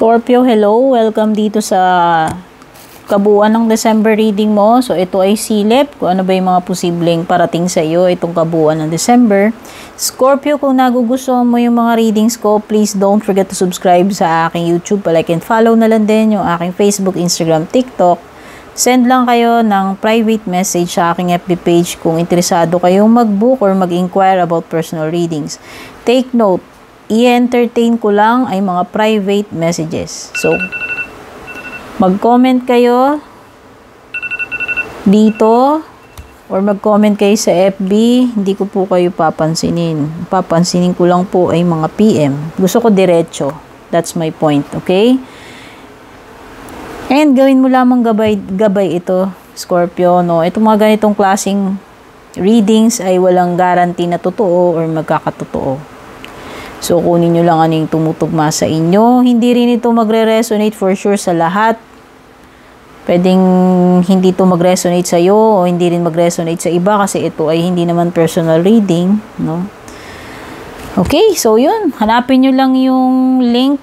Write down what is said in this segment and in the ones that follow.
Scorpio, hello! Welcome dito sa kabuuan ng December reading mo. So, ito ay silip kung ano ba yung mga posibleng parating sa iyo itong kabuuan ng December. Scorpio, kung nagugustuhan mo yung mga readings ko, please don't forget to subscribe sa aking YouTube. Like and follow na lang din yung aking Facebook, Instagram, TikTok. Send lang kayo ng private message sa aking FB page kung interesado kayong mag-book or mag-inquire about personal readings. Take note, i-entertain ko lang ay mga private messages. So, mag-comment kayo dito or mag-comment kayo sa FB. Hindi ko po kayo papansinin. Papansinin ko lang po ay mga PM. Gusto ko diretso. That's my point, okay? And gawin mo lamang gabay ito, Scorpio, no? Itong mga ganitong klaseng readings ay walang guarantee na totoo or magkakatotoo. So, kunin nyo lang ano yung tumutugma sa inyo. Hindi rin ito magre-resonate for sure sa lahat. Pwedeng hindi ito mag-resonate sa iyo o hindi rin mag-resonate sa iba kasi ito ay hindi naman personal reading, no? Okay, so yun. Hanapin nyo lang yung link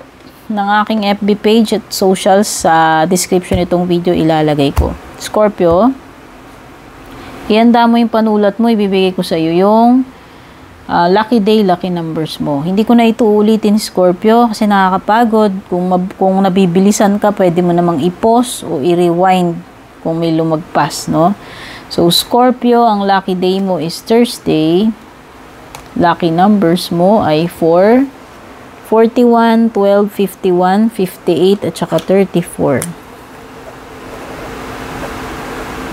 ng aking FB page at socials sa description itong video ilalagay ko. Scorpio, ihanda mo yung panulat mo, ibibigay ko sa iyo yung lucky day, lucky numbers mo. Hindi ko na ito ulitin, Scorpio, kasi nakakapagod. Kung nabibilisan ka, pwede mo namang i-pause o i-rewind kung may lumagpas, no? So, Scorpio, ang lucky day mo is Thursday. Lucky numbers mo ay 4, 41, 12, 51, 58, at saka 34.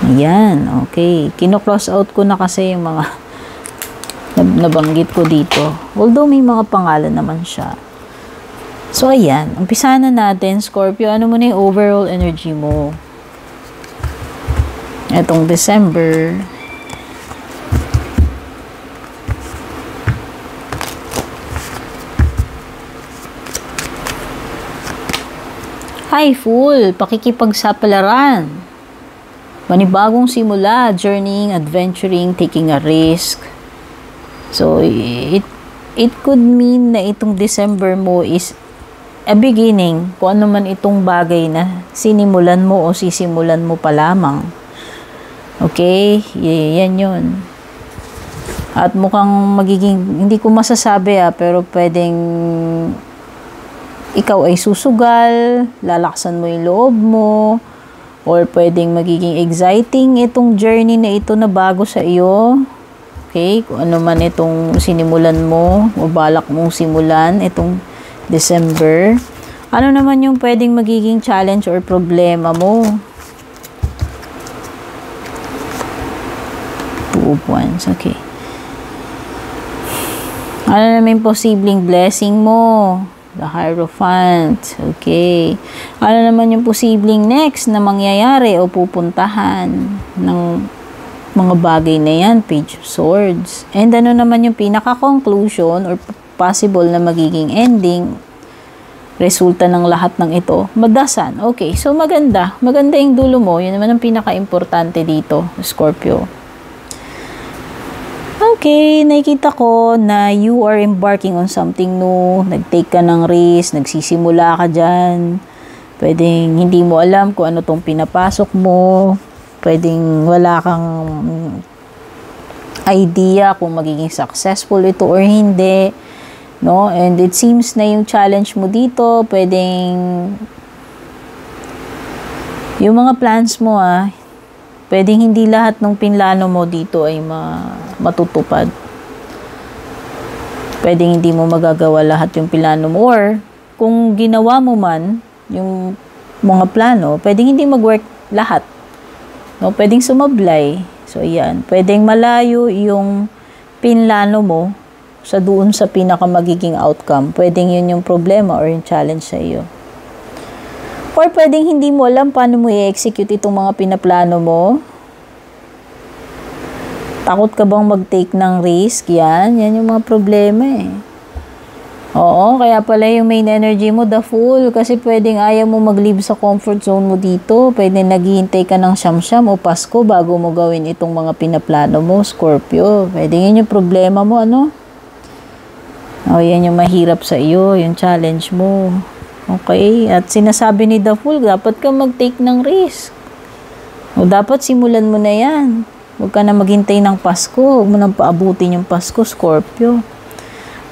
Ayan, okay. Kino-cross out ko na kasi yung mga nabanggit ko dito. Although may mga pangalan naman siya. So, ayan. Umpisahan na natin, Scorpio. Ano mo na yung overall energy mo? Etong December. Hi, Fool! Pakikipagsapalaran. Manibagong simula, journeying, adventuring, taking a risk. So, it could mean na itong December mo is a beginning. Kung ano man itong bagay na sinimulan mo o sisimulan mo pa lamang. Okay? Yan yun. At mukhang magiging, hindi ko masasabi pero pwedeng ikaw ay susugal, lalaksan mo yung loob mo, or pwedeng magiging exciting itong journey na ito na bago sa iyo. Okay? Kung ano man itong sinimulan mo, o balak mong simulan itong December. Ano naman yung pwedeng magiging challenge or problema mo? 2 of Wands. Okay. Ano naman yung posibleng blessing mo? The Hierophant. Okay. Ano naman yung posibleng next na mangyayari o pupuntahan ng mga bagay na yan? Page of Swords. And ano naman yung pinaka-conclusion or possible na magiging ending resulta ng lahat ng ito? Madasan. Okay. So, maganda. Maganda yung dulo mo. Yun naman ang pinaka-importante dito, Scorpio. Okay, nakikita ko na you are embarking on something new. Nag-take ka ng risk, nagsisimula ka dyan. Pwedeng hindi mo alam kung ano tong pinapasok mo. Pwedeng wala kang idea kung magiging successful ito or hindi. No? And it seems na yung challenge mo dito, pwedeng yung mga plans mo pwedeng hindi lahat ng pinlano mo dito ay matutupad. Pwedeng hindi mo magagawa lahat yung pinlano mo. Or, kung ginawa mo man yung mga plano, pwedeng hindi mag-work lahat. No? Pwedeng sumablay. So, yan. Pwedeng malayo yung pinlano mo sa doon sa pinaka magiging outcome. Pwedeng yun yung problema or yung challenge sa iyo. Or pwedeng hindi mo alam paano mo i-execute itong mga pinaplano mo. Takot ka bang mag-take ng risk? Yan yung mga problema Oo, kaya pala yung main energy mo, the Fool. Kasi pwedeng ayaw mo mag-live sa comfort zone mo dito. Pwedeng naghihintay ka ng siyam-siyam o Pasko bago mo gawin itong mga pinaplano mo, Scorpio. Pwedeng yun yung problema mo, O, yan yung mahirap sa iyo, yung challenge mo. Okay? At sinasabi ni The Fool, dapat ka mag-take ng risk. O dapat simulan mo na yan. Huwag ka na maghintay ng Pasko. Huwag mo nang paabutin yung Pasko, Scorpio.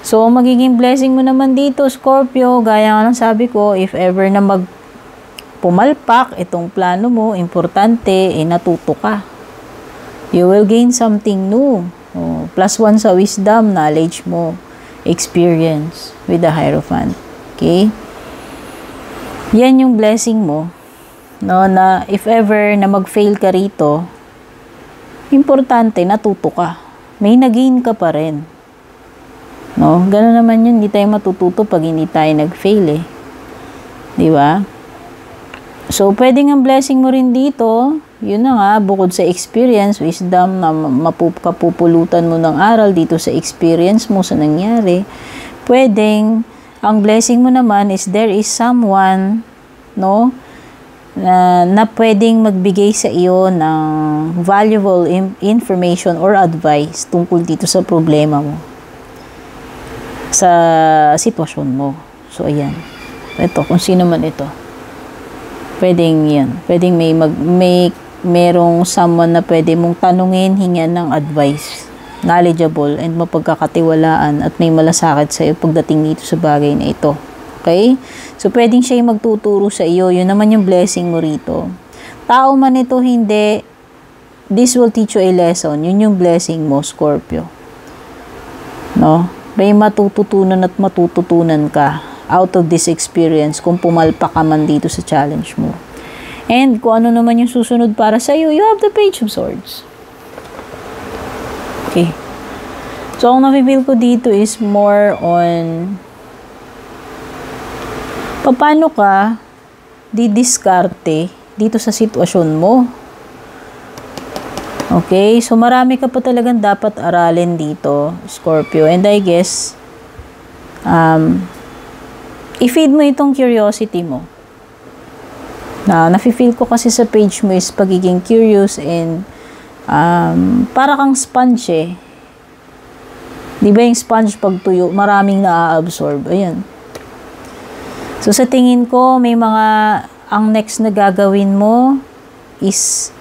So, magiging blessing mo naman dito, Scorpio. Gaya nga ng sabi ko, if ever na pumalpak itong plano mo, importante, natuto ka. You will gain something new. +1 sa wisdom, knowledge mo, experience with the Hierophant. Okay? Yan yung blessing mo. No, na if ever na mag-fail ka rito, importante, natuto ka. May nag-gain ka pa rin. No, gano'n naman yun. Hindi tayo matututo pag hindi tayo nag-fail eh. Di ba? So, pwedeng ang blessing mo rin dito, yun na nga, bukod sa experience, wisdom na kapupulutan mo ng aral dito sa experience mo sa nangyari, pwedeng, ang blessing mo naman is there is someone, no, na pwedeng magbigay sa iyo ng valuable information or advice tungkol dito sa problema mo, sa sitwasyon mo. So, ayan. Ito, kung sino man ito. Pwedeng yan. Pwedeng merong someone na pwede mong tanungin, hingan ng advice. Knowledgeable and mapagkakatiwalaan at may malasakit sa iyo pagdating dito sa bagay na ito. Okay? So, pwedeng siya yung magtuturo sa iyo. Yun naman yung blessing mo rito. Tao man ito, hindi. This will teach you a lesson. Yun yung blessing mo, Scorpio. No? May matututunan at matututunan ka out of this experience kung pumalpak ka man dito sa challenge mo. And kung ano naman yung susunod para sa iyo, you have the Page of Swords. Okay. So, ang nafe-feel ko dito is more on paano ka didiskarte dito sa sitwasyon mo. Okay? So, marami ka pa talagang dapat aralin dito, Scorpio. And I guess, i-feed mo itong curiosity mo. Nafe-feel ko kasi sa page mo is pagiging curious and para kang sponge eh. Di ba yung sponge pag tuyo, maraming na-absorb. Ayan. So, sa tingin ko, ang next na gagawin mo is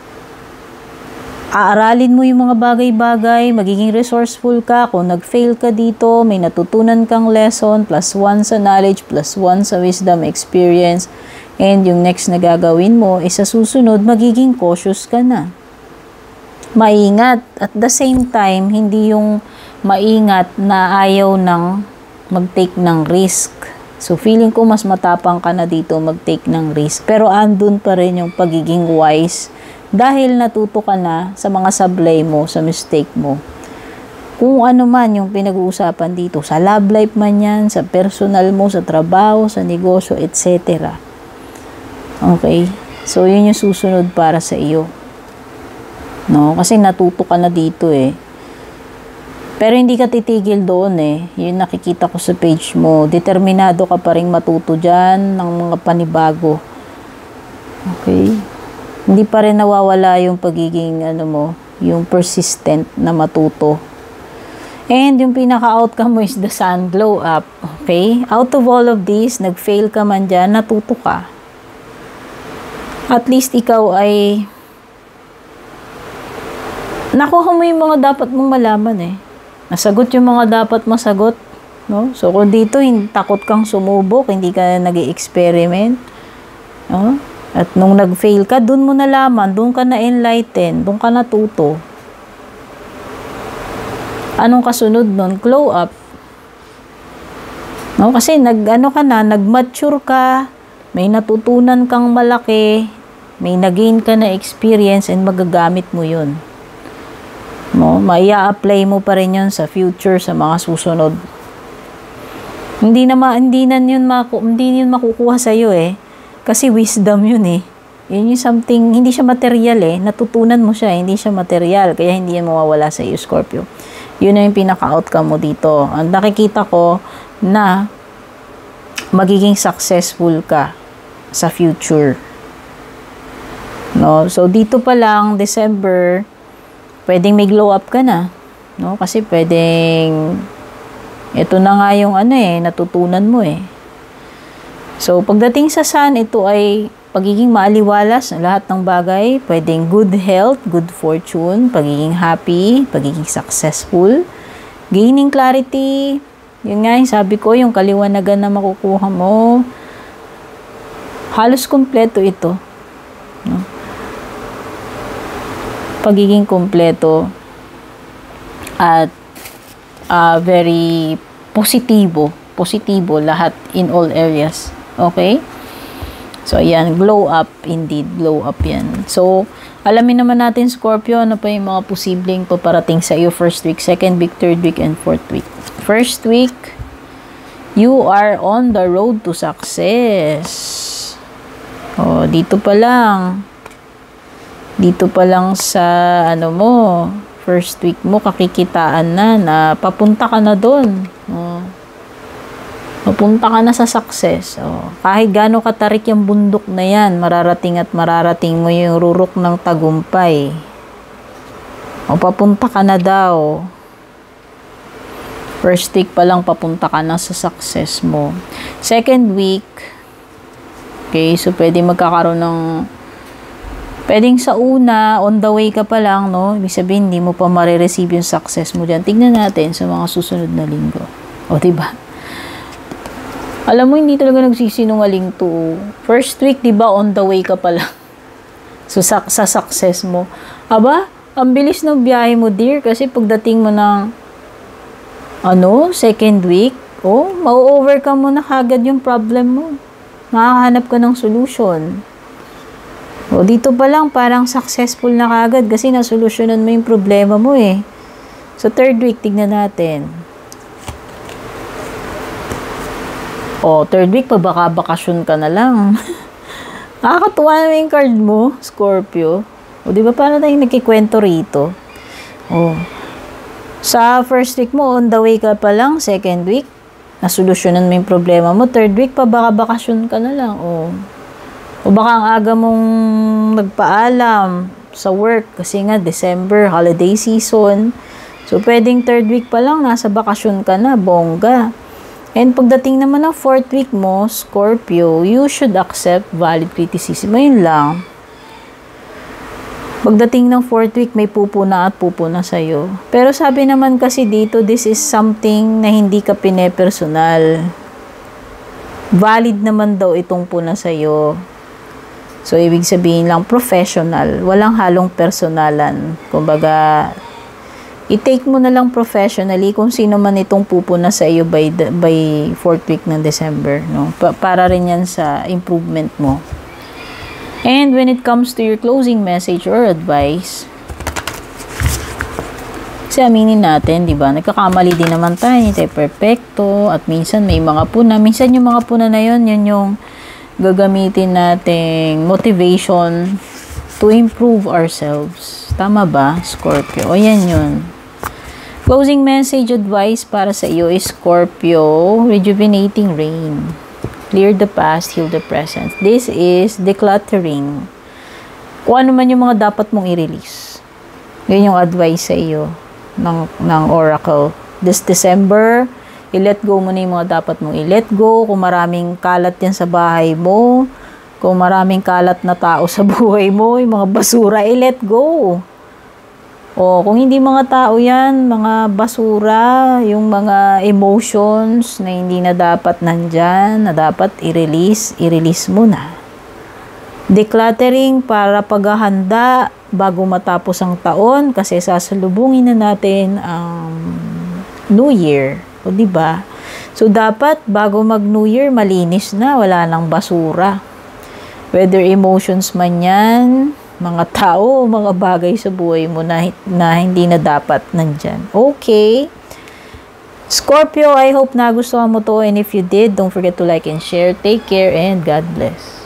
aaralin mo yung mga bagay-bagay, magiging resourceful ka. Kung nag-fail ka dito, may natutunan kang lesson, +1 sa knowledge, +1 sa wisdom, experience. And yung next na gagawin mo, is sa susunod, magiging cautious ka na. Maingat. At the same time, hindi yung maingat na ayaw ng mag-take ng risk. So, feeling ko mas matapang ka na dito mag-take ng risk. Pero andun pa rin yung pagiging wise dahil natuto ka na sa mga sablay mo, sa mistake mo. Kung ano man yung pinag-uusapan dito, sa love life man yan, sa personal mo, sa trabaho, sa negosyo, etc. Okay? So, yun yung susunod para sa iyo. No? Kasi natuto ka na dito eh. Pero hindi ka titigil doon eh. Yun nakikita ko sa page mo. Determinado ka pa rin matuto dyan ng mga panibago. Okay? Hindi pa rin nawawala yung pagiging, yung persistent na matuto. And yung pinaka-outcome mo is the sun glow up. Okay? Out of all of this, nag-fail ka man dyan, natuto ka. At least ikaw ay nakuha mo yung mga dapat mong malaman eh. Nasagot yung mga dapat masagot. No? So, kung dito, takot kang sumubok, hindi ka nag-experiment. No? At nung nag-fail ka, dun mo nalaman, dun ka na-enlighten, dun ka natuto. Anong kasunod nun? Glow up. No? Kasi nag-mature ka, may natutunan kang malaki, may nag-gain ka na experience, and magagamit mo yun. No, maia-apply mo pa rin yun sa future, sa mga susunod. Hindi yun makukuha sa iyo eh. Kasi wisdom yun eh. Yun yung something, hindi siya material eh. Natutunan mo siya, hindi siya material. Kaya hindi yan mawawala sa iyo, Scorpio. Yun na yung pinaka-outcome mo dito. Ang nakikita ko na magiging successful ka sa future. No? So, dito pa lang, December, pwedeng may glow up ka na. No? Kasi pwedeng, ito na nga yung natutunan mo eh. So, pagdating sa Sun, ito ay pagiging maaliwalas ng lahat ng bagay. Pwedeng good health, good fortune, pagiging happy, pagiging successful, gaining clarity. Yun nga, sabi ko, yung kaliwanagan na makukuha mo, halos kumpleto ito. No? Pagiging kumpleto at very positibo lahat in all areas. Okay? So, ayan, glow up indeed. Glow up yan. So, alamin naman natin, Scorpio, ano pa yung mga posibleng paparating sa iyo first week, second week, third week, and fourth week. First week, you are on the road to success. Oh, dito pa lang. Dito pa lang sa, first week mo, kakikitaan na papunta ka na doon. Oh. Mapunta ka na sa success. Oh. Kahit gaano katarik yung bundok na yan, mararating at mararating mo yung rurok ng tagumpay. O, papunta ka na daw. First week pa lang, papunta ka na sa success mo. Second week, okay, so pwede magkakaroon ng, pwedeng sa una, on the way ka pa lang, no? Ibig sabihin, hindi mo pa marireceive yung success mo dyan. Tignan natin sa mga susunod na linggo. O, diba? Alam mo, hindi talaga nagsisinungaling to. First week, diba, on the way ka pa lang. So, sa success mo. Aba, ang bilis ng biyahe mo, dear. Kasi pagdating mo ng, second week, mau-overcome mo na kagad yung problem mo. Makakahanap ka ng solution. O, dito pa lang, parang successful na kagad kasi nasolusyonan mo yung problema mo eh. So, third week, tignan natin. O, third week, pa baka bakasyon ka na lang. Nakakatuwa na yung card mo, Scorpio. O, di ba paano tayong nagkikwento rito? O, sa first week mo, on the way ka pa lang. Second week, nasolusyonan mo yung problema mo. Third week, pa baka bakasyon ka na lang. O baka ang aga mong nagpaalam sa work kasi nga December, holiday season. So, pwedeng third week pa lang, nasa bakasyon ka na, bongga. And pagdating naman ng fourth week mo, Scorpio, you should accept valid criticism. Ayun lang. Pagdating ng fourth week, may pupuna at pupuna sa'yo. Pero sabi naman kasi dito, this is something na hindi ka pinepersonal. Valid naman daw itong puna sa'yo. So, ibig sabihin lang, professional. Walang halong personalan. Kumbaga, i-take mo na lang professionally kung sino man itong pupuna sa iyo by fourth week ng December. No? Para rin yan sa improvement mo. And when it comes to your closing message or advice, kasi aminin natin, di ba? Nagkakamali din naman tayo, hindi tayo perfecto, at minsan may mga puna. Minsan yung mga puna na yun yung gagamitin nating motivation to improve ourselves. Tama ba, Scorpio? O yan yun. Closing message advice para sa iyo is Scorpio, rejuvenating rain. Clear the past, heal the present. This is decluttering. Kung ano man yung mga dapat mong i-release. Yan yung advice sa iyo ng Oracle. This December, i-let go mo na yung mga dapat mong i-let go. Kung maraming kalat yan sa bahay mo, kung maraming kalat na tao sa buhay mo, yung mga basura, i-let go. O, kung hindi mga tao yan, mga basura, yung mga emotions na hindi na dapat nandyan, na dapat i-release mo na. Decluttering para paghahanda bago matapos ang taon kasi sasalubungin na natin ang New Year. O, diba? So, dapat bago mag-New Year, malinis na, wala nang basura. Whether emotions man yan, mga tao, mga bagay sa buhay mo na hindi na dapat nandyan. Okay. Scorpio, I hope nagustuhan mo to, and if you did, don't forget to like and share. Take care and God bless.